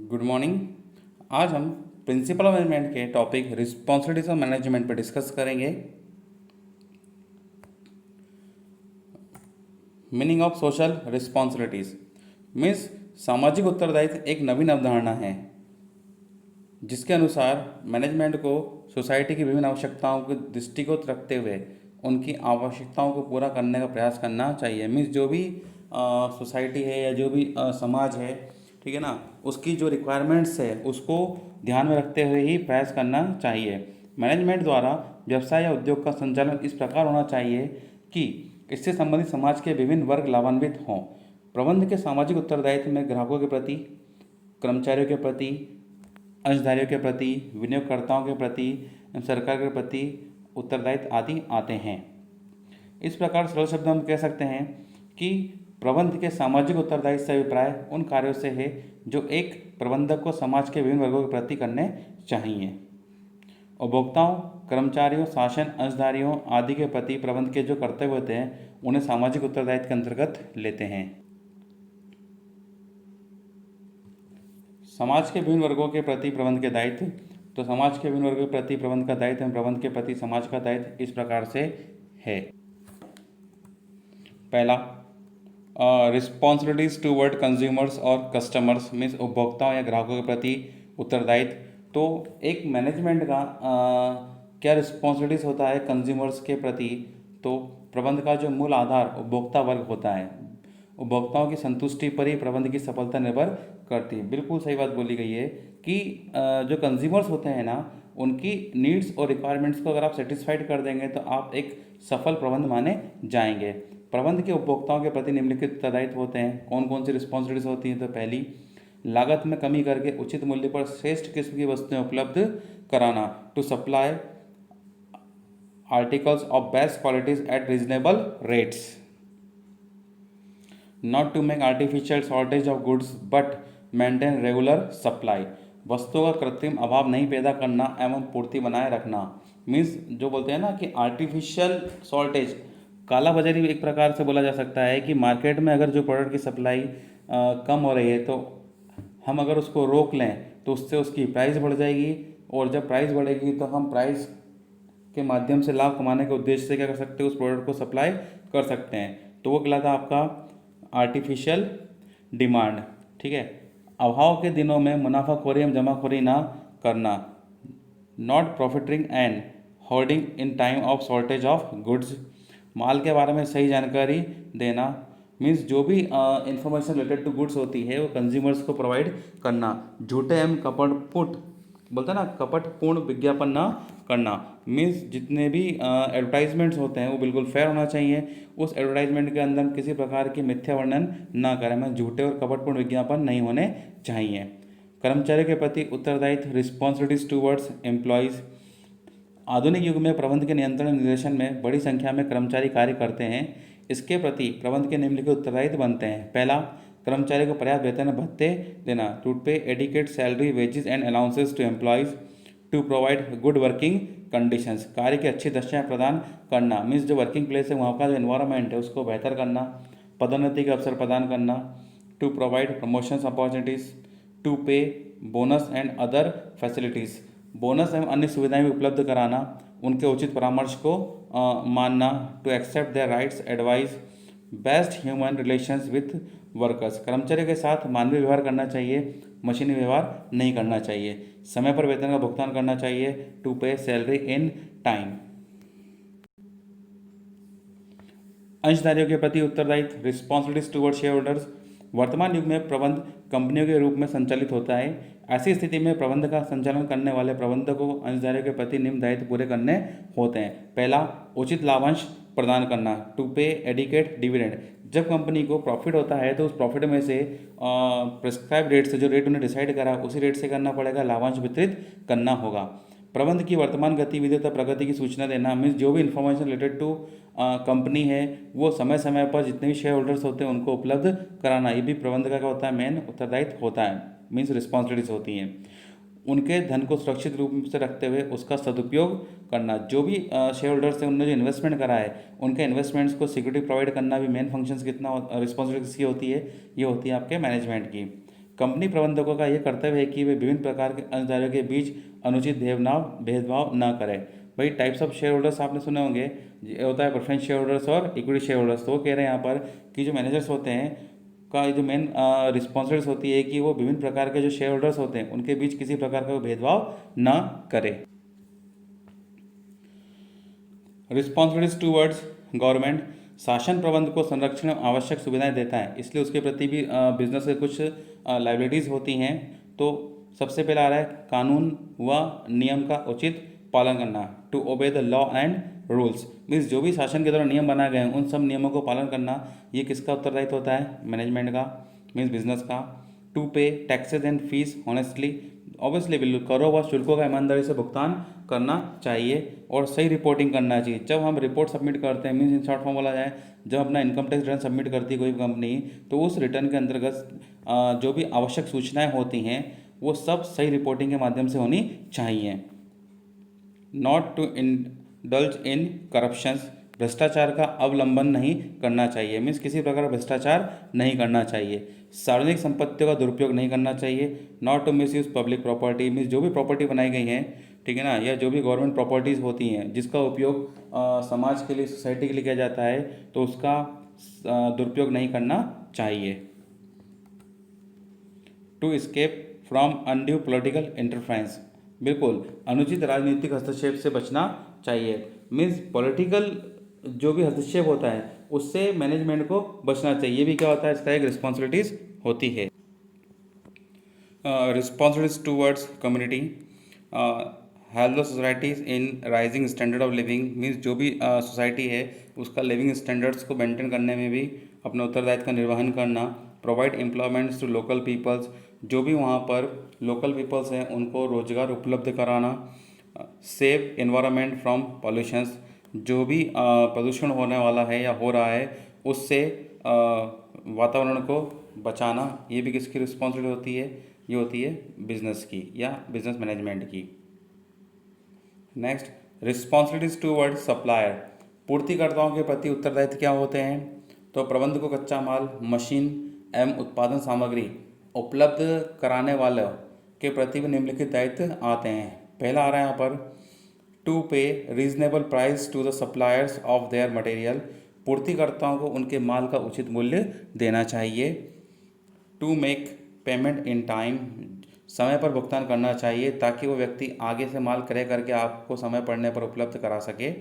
Good morning. आज हम principle of management के टॉपिक रिस्पॉन्सिबिलिटीज ऑफ मैनेजमेंट पर डिस्कस करेंगे। Meaning of social responsibilities means सामाजिक उत्तरदायित्व एक नवीन अवधारणा है जिसके अनुसार मैनेजमेंट को सोसाइटी की विभिन्न आवश्यकताओं को दृष्टिगत रखते हुए उनकी आवश्यकताओं को पूरा करने का प्रयास करना चाहिए। मीन्स जो भी सोसाइटी है या जो भी समाज है, ठीक है ना, उसकी जो रिक्वायरमेंट्स है उसको ध्यान में रखते हुए ही प्रयास करना चाहिए। मैनेजमेंट द्वारा व्यवसाय या उद्योग का संचालन इस प्रकार होना चाहिए कि इससे संबंधित समाज के विभिन्न वर्ग लाभान्वित हों। प्रबंध के सामाजिक उत्तरदायित्व में ग्राहकों के प्रति, कर्मचारियों के प्रति, अंशधारियों के प्रति, विनियोगकर्ताओं के प्रति, सरकार के प्रति उत्तरदायित्व आदि आते हैं। इस प्रकार सरल शब्द हम कह सकते हैं कि प्रबंध के सामाजिक उत्तरदायित्व से अभिप्राय उन कार्यों से है जो एक प्रबंधक को समाज के विभिन्न वर्गों के प्रति करने चाहिए। उपभोक्ताओं, कर्मचारियों, शासन, अंशधारियों आदि के प्रति प्रबंध के जो कर्तव्य होते हैं उन्हें सामाजिक उत्तरदायित्व के अंतर्गत लेते हैं। समाज के विभिन्न वर्गों के प्रति प्रबंध के दायित्व, तो समाज के विभिन्न वर्गों के प्रति प्रबंध का दायित्व एवं प्रबंध के प्रति समाज का दायित्व इस प्रकार से है। पहला, रिस्पॉन्सिबिलिटीज टूवर्ड कंज्यूमर्स और कस्टमर्स मीन्स उपभोक्ताओं या ग्राहकों के प्रति उत्तरदायित्व। तो एक मैनेजमेंट का क्या रिस्पॉन्सिबिलिटीज होता है कंज्यूमर्स के प्रति, तो प्रबंध का जो मूल आधार उपभोक्ता वर्ग होता है, उपभोक्ताओं की संतुष्टि पर ही प्रबंध की सफलता निर्भर करती है। बिल्कुल सही बात बोली गई है कि जो कंज्यूमर्स होते हैं ना, उनकी नीड्स और रिक्वायरमेंट्स को अगर आप सेटिस्फाइड कर देंगे तो आप एक सफल प्रबंध माने जाएंगे। प्रबंध के उपभोक्ताओं के प्रति निम्नलिखित उत्तरदायित्व होते हैं। कौन कौन सी रिस्पॉन्सिबिलिटीज होती हैं? तो पहली, लागत में कमी करके उचित मूल्य पर श्रेष्ठ किस्म की वस्तुएं उपलब्ध कराना, to supply articles of best qualities at reasonable rates, not to make artificial shortage of goods but maintain regular supply, वस्तुओं का कृत्रिम अभाव नहीं पैदा करना एवं पूर्ति बनाए रखना। मीन्स जो बोलते हैं ना कि आर्टिफिशियल शॉर्टेज, काला बाजारी एक प्रकार से बोला जा सकता है कि मार्केट में अगर जो प्रोडक्ट की सप्लाई कम हो रही है तो हम अगर उसको रोक लें तो उससे उसकी प्राइस बढ़ जाएगी, और जब प्राइस बढ़ेगी तो हम प्राइस के माध्यम से लाभ कमाने के उद्देश्य से क्या कर सकते हैं, उस प्रोडक्ट को सप्लाई कर सकते हैं। तो वो कहलाता आपका आर्टिफिशियल डिमांड। ठीक है। अभाव के दिनों में मुनाफाखोरी एवं जमाखोरी ना करना, not profiting and hoarding in time of shortage of goods, माल के बारे में सही जानकारी देना। मीन्स जो भी इंफॉर्मेशन रिलेटेड टू गुड्स होती है वो कंज्यूमर्स को प्रोवाइड करना। झूठे एवं कपटपूर्ण, बोलते हैं ना, कपटपूर्ण विज्ञापन ना करना। मीन्स जितने भी एडवर्टाइजमेंट्स होते हैं वो बिल्कुल फेयर होना चाहिए। उस एडवर्टाइजमेंट के अंदर किसी प्रकार की मिथ्या वर्णन ना करें, में झूठे और कपटपूर्ण विज्ञापन नहीं होने चाहिए। कर्मचारियों के प्रति उत्तरदायित्व, रिस्पॉन्सिबिलिटीज टूवर्ड्स एम्प्लॉयज़। आधुनिक युग में प्रबंध के नियंत्रण निर्देशन में बड़ी संख्या में कर्मचारी कार्य करते हैं। इसके प्रति प्रबंध के निम्नलिखित उत्तरदायित्व बनते हैं। पहला, कर्मचारी को पर्याप्त वेतन और भत्ते देना, to pay adequate salary, wages and allowances to employees, to provide good working conditions, कार्य की अच्छी दशाएं प्रदान करना। मीन्स जो वर्किंग प्लेस है वहाँ का जो एनवायरनमेंट है उसको बेहतर करना, पदोन्नति के अवसर प्रदान करना, to provide promotions opportunities, to pay bonus and other facilities, bonus एवं अन्य सुविधाएं भी उपलब्ध कराना, उनके उचित परामर्श को मानना, to accept their rights, advice, best human relations with workers, कर्मचारियों के साथ मानवीय व्यवहार करना चाहिए, मशीनी व्यवहार नहीं करना चाहिए, समय पर वेतन का भुगतान करना चाहिए, टू पे सैलरी इन टाइम। अंशधारियों के प्रति उत्तरदायित्व, रिस्पॉन्सिबिलिटीज टुवर्ड शेयर होल्डर्स। वर्तमान युग में प्रबंध कंपनियों के रूप में संचालित होता है। ऐसी स्थिति में प्रबंध का संचालन करने वाले प्रबंधकों को अंशधारियों के प्रति निम्न दायित्व पूरे करने होते हैं। पहला, उचित लाभांश प्रदान करना, टू पे एडिकेट डिविडेंड। जब कंपनी को प्रॉफिट होता है तो उस प्रॉफिट में से प्रिस्क्राइब रेट से, जो रेट उन्हें डिसाइड करा उसी रेट से करना पड़ेगा, लाभांश वितरित करना होगा। प्रबंध की वर्तमान गतिविधियों तथा प्रगति की सूचना देना, मीन्स जो भी इंफॉर्मेशन रिलेटेड टू कंपनी है वो समय समय पर जितने भी शेयर होल्डर्स होते हैं उनको उपलब्ध कराना, ये भी प्रबंध का क्या होता है, मेन उत्तरदायित्व होता है। मीन्स रिस्पॉन्सिबिलिटीज होती हैं। उनके धन को सुरक्षित रूप से रखते हुए उसका सदुपयोग करना, जो भी शेयर होल्डर्स हैं उन्होंने जो इन्वेस्टमेंट करा है उनके इन्वेस्टमेंट्स को सिक्योरिटी प्रोवाइड करना भी मेन फंक्शंस कितना रिस्पॉन्सिबिलिटीज की होती है, ये होती है आपके मैनेजमेंट की। कंपनी प्रबंधकों का यह कर्तव्य है कि वे विभिन्न प्रकार के अंशधारकों के बीच अनुचित भेदभाव न करें। भाई टाइप्स ऑफ शेयर होल्डर्स आपने सुने होंगे, ये होता है प्रेफरेंस शेयर होल्डर्स और इक्विटी शेयर होल्डर्स। तो वो कह रहे हैं यहाँ पर कि जो मैनेजर्स होते हैं का जो मेन रिस्पॉन्सिबिलिटीज होती है कि वो विभिन्न प्रकार के जो शेयर होल्डर्स होते हैं उनके बीच किसी प्रकार का भेदभाव न करे। रिस्पॉन्सिबिलिटीज टूवर्ड्स गवर्नमेंट, शासन प्रबंध को संरक्षण एवं आवश्यक सुविधाएं देता है, इसलिए उसके प्रति भी बिजनेस के कुछ लाइबिलिटीज़ होती हैं। तो सबसे पहला आ रहा है कानून व नियम का उचित पालन करना, to obey the law and rules. Means जो भी शासन के द्वारा नियम बनाए गए हैं उन सब नियमों को पालन करना, ये किसका उत्तरदायित्व होता है? मैनेजमेंट का, मीन्स बिजनेस का। टू पे taxes and fees honestly, obviously बिल्कुल करों व शुल्कों का ईमानदारी से भुगतान करना चाहिए और सही रिपोर्टिंग करना चाहिए। जब हम रिपोर्ट सबमिट करते हैं, मीन्स इन शॉर्ट फॉर्म बोला जाए, जब अपना इनकम टैक्स रिटर्न सबमिट करती है कोई कंपनी, तो उस रिटर्न के अंतर्गत जो भी आवश्यक सूचनाएं होती हैं वो सब सही रिपोर्टिंग के माध्यम से होनी चाहिए। Not to indulge in corruptions, भ्रष्टाचार का अवलंबन नहीं करना चाहिए, मीन्स किसी प्रकार का भ्रष्टाचार नहीं करना चाहिए। सार्वजनिक संपत्तियों का दुरुपयोग नहीं करना चाहिए। Not to misuse public property, means जो भी प्रॉपर्टी बनाई गई है, ठीक है ना, या जो भी गवर्नमेंट प्रॉपर्टीज़ होती हैं जिसका उपयोग समाज के लिए, सोसाइटी के लिए किया जाता है, तो उसका दुरुपयोग नहीं करना चाहिए। To escape from undue political interference, बिल्कुल अनुचित राजनीतिक हस्तक्षेप से बचना चाहिए। मीन्स पॉलिटिकल जो भी हस्तक्षेप होता है उससे मैनेजमेंट को बचना चाहिए। ये भी क्या होता है, इसका एक रिस्पॉन्सिबिलिटीज होती है। Responsibilities towards community, help the societies in rising standard of living, means जो भी सोसाइटी है उसका लिविंग स्टैंडर्ड्स को मेंटेन करने में भी अपना उत्तरदायित्व का निर्वहन करना। Provide employments to local peoples, जो भी वहाँ पर लोकल पीपल्स हैं उनको रोजगार उपलब्ध कराना। सेव एनवायरनमेंट फ्रॉम पॉल्यूशंस, जो भी प्रदूषण होने वाला है या हो रहा है उससे वातावरण को बचाना, ये भी किसकी रिस्पॉन्सिबिलिटी होती है? ये होती है बिजनेस की या बिजनेस मैनेजमेंट की। नेक्स्ट, रिस्पॉन्सिबिलिटीज टूवर्ड सप्लायर, पूर्तिकर्ताओं के प्रति उत्तरदायित्व क्या होते हैं? तो प्रबंध को कच्चा माल, मशीन एवं उत्पादन सामग्री उपलब्ध कराने वालों के प्रति भी निम्नलिखित दायित्व आते हैं। पहला आ रहा है यहाँ पर to pay reasonable price to the suppliers of their material, पूर्तिकर्ताओं को उनके माल का उचित मूल्य देना चाहिए। To make payment in time, समय पर भुगतान करना चाहिए ताकि वो व्यक्ति आगे से माल क्रय करके आपको समय पड़ने पर उपलब्ध करा सके।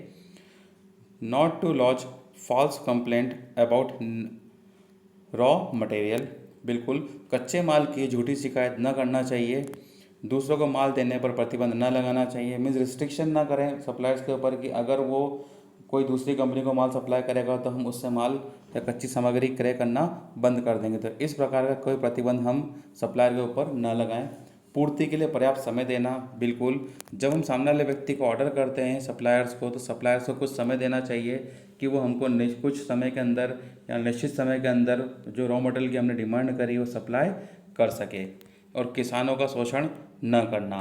Not to launch false complaint about raw material, बिल्कुल कच्चे माल की झूठी शिकायत न करना चाहिए। दूसरों को माल देने पर प्रतिबंध न लगाना चाहिए, मीन्स रिस्ट्रिक्शन ना करें सप्लायर्स के ऊपर कि अगर वो कोई दूसरी कंपनी को माल सप्लाई करेगा तो हम उससे माल या कच्ची सामग्री क्रय करना बंद कर देंगे। तो इस प्रकार का कोई प्रतिबंध हम सप्लायर के ऊपर न लगाएं। पूर्ति के लिए पर्याप्त समय देना, बिल्कुल जब हम सामने वाले व्यक्ति को ऑर्डर करते हैं सप्लायर्स को, तो सप्लायर्स को कुछ समय देना चाहिए कि वो हमको कुछ समय के अंदर या निश्चित समय के अंदर जो रॉ मटेरियल की हमने डिमांड करी वो सप्लाई कर सके। और किसानों का शोषण न करना।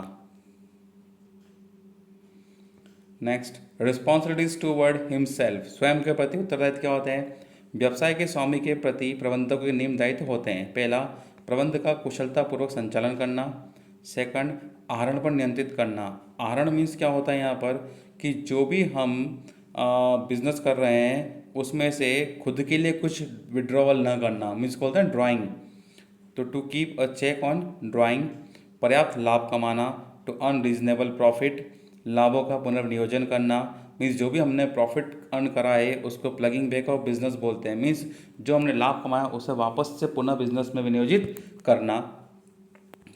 नेक्स्ट, रिस्पॉन्सिबिलिटीज टूवर्ड हिमसेल्फ, स्वयं के प्रति उत्तरदायित्व क्या होते हैं? व्यवसाय के स्वामी के प्रति प्रबंधकों के नियम दायित्व होते हैं। पहला, प्रबंध का कुशलतापूर्वक संचालन करना। सेकंड, आहरण पर नियंत्रित करना। आहरण मीन्स क्या होता है यहाँ पर कि जो भी हम बिजनेस कर रहे हैं उसमें से खुद के लिए कुछ विड्रॉवल न करना, मीन्स को बोलते हैं ड्राइंग। तो to keep a check on drawing. पर्याप्त लाभ कमाना, टू अर्न रीजनेबल प्रॉफिट, लाभों का पुनर्नियोजन करना, मीन्स जो भी हमने प्रॉफिट अर्न करा है उसको प्लगिंग बैक ऑफ बिजनेस बोलते हैं, मीन्स जो हमने लाभ कमाया उसे वापस से पुनः बिजनेस में विनियोजित करना।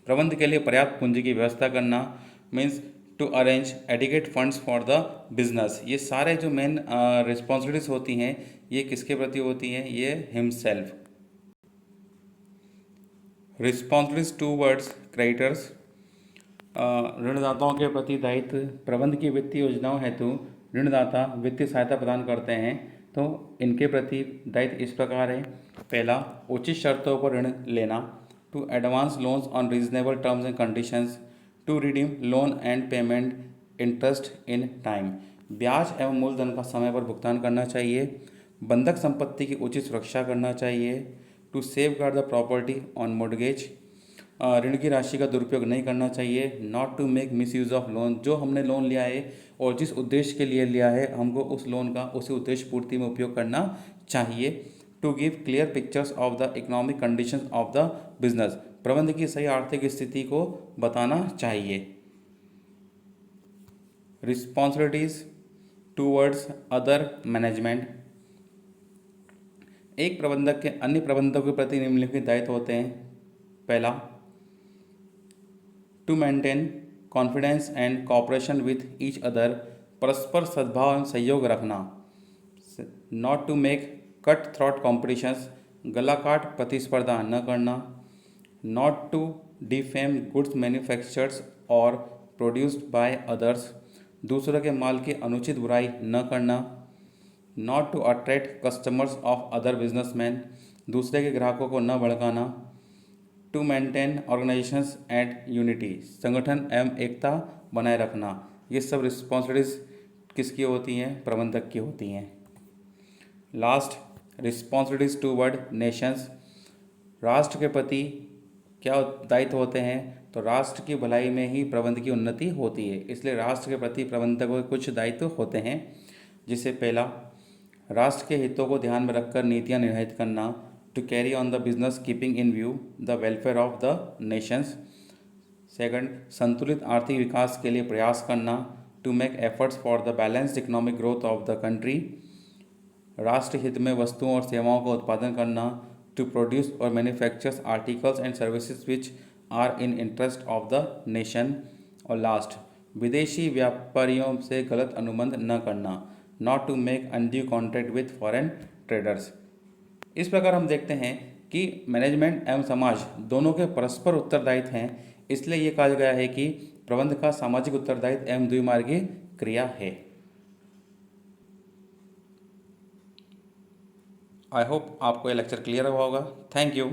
प्रबंध के लिए पर्याप्त पूंजी की व्यवस्था करना, means to arrange adequate funds for the business. ये सारे जो मेन रिस्पॉन्सिबिलिटीज होती हैं ये किसके प्रति होती हैं? ये हिमसेल्फ। रिस्पॉन्सिबिलिटीज टूवर्ड्स क्रेडिटर्स, ऋणदाताओं के प्रति दायित्व। प्रबंध की वित्तीय योजनाओं हेतु ऋणदाता वित्तीय सहायता प्रदान करते हैं, तो इनके प्रति दायित्व इस प्रकार है। पहला, उचित शर्तों पर ऋण लेना। To advance loans on reasonable terms and conditions. To redeem loan and payment interest in time, ब्याज एवं मूलधन का समय पर भुगतान करना चाहिए। बंधक संपत्ति की उचित सुरक्षा करना चाहिए। To safeguard the property on mortgage. ऋण की राशि का दुरुपयोग नहीं करना चाहिए। Not to make misuse of loan, जो हमने लोन लिया है और जिस उद्देश्य के लिए लिया है हमको उस लोन का उसी उद्देश्य पूर्ति में उपयोग करना चाहिए। To give clear pictures of the economic conditions of the business, प्रबंध की सही आर्थिक स्थिति को बताना चाहिए। रिस्पॉन्सिबिलिटीज टूवर्ड्स अदर मैनेजमेंट, एक प्रबंधक के अन्य प्रबंधकों के प्रति निम्नलिखित दायित्व होते हैं। पहला, to maintain confidence and cooperation with each other, परस्पर सद्भाव एवं सहयोग रखना। Not to make cut throat competitions, गला काट प्रतिस्पर्धा न करना। Not to defame goods manufactures और प्रोड्यूस्ड बाय अदर्स, दूसरों के माल की अनुचित बुराई न करना। Not to attract customers of other businessman, दूसरे के ग्राहकों को न भड़काना। To maintain organisations and unity, संगठन एवं एकता बनाए रखना। ये सब रिस्पॉन्सिबिलिटीज किसकी होती हैं? प्रबंधक की होती हैं। लास्ट, रिस्पॉन्सिबिलिटीज टूवर्ड नेशंस, राष्ट्र के प्रति क्या दायित्व होते हैं? तो राष्ट्र की भलाई में ही प्रबंध की उन्नति होती है, इसलिए राष्ट्र के प्रति प्रबंधकों के कुछ दायित्व होते हैं। जिसे पहला, राष्ट्र के हितों को ध्यान में रखकर नीतियां निर्धारित करना। To carry on the business keeping in view the welfare of the nations. Second, संतुलित आर्थिक विकास के लिए प्रयास करना। To make efforts for the balanced economic growth of the country, राष्ट्र हित में वस्तुओं और सेवाओं का उत्पादन करना। टू प्रोड्यूस और manufactures articles and services which are in interest of the nation. और लास्ट, विदेशी व्यापारियों से गलत अनुबंध न करना। Not to make undue contract with foreign traders. इस प्रकार हम देखते हैं कि मैनेजमेंट एवं समाज दोनों के परस्पर उत्तरदायित्व हैं, इसलिए ये कहा गया है कि प्रबंध का सामाजिक उत्तरदायित्व एवं द्विमार्गी क्रिया है। आई होप आपको ये लेक्चर क्लियर हुआ होगा। Thank you.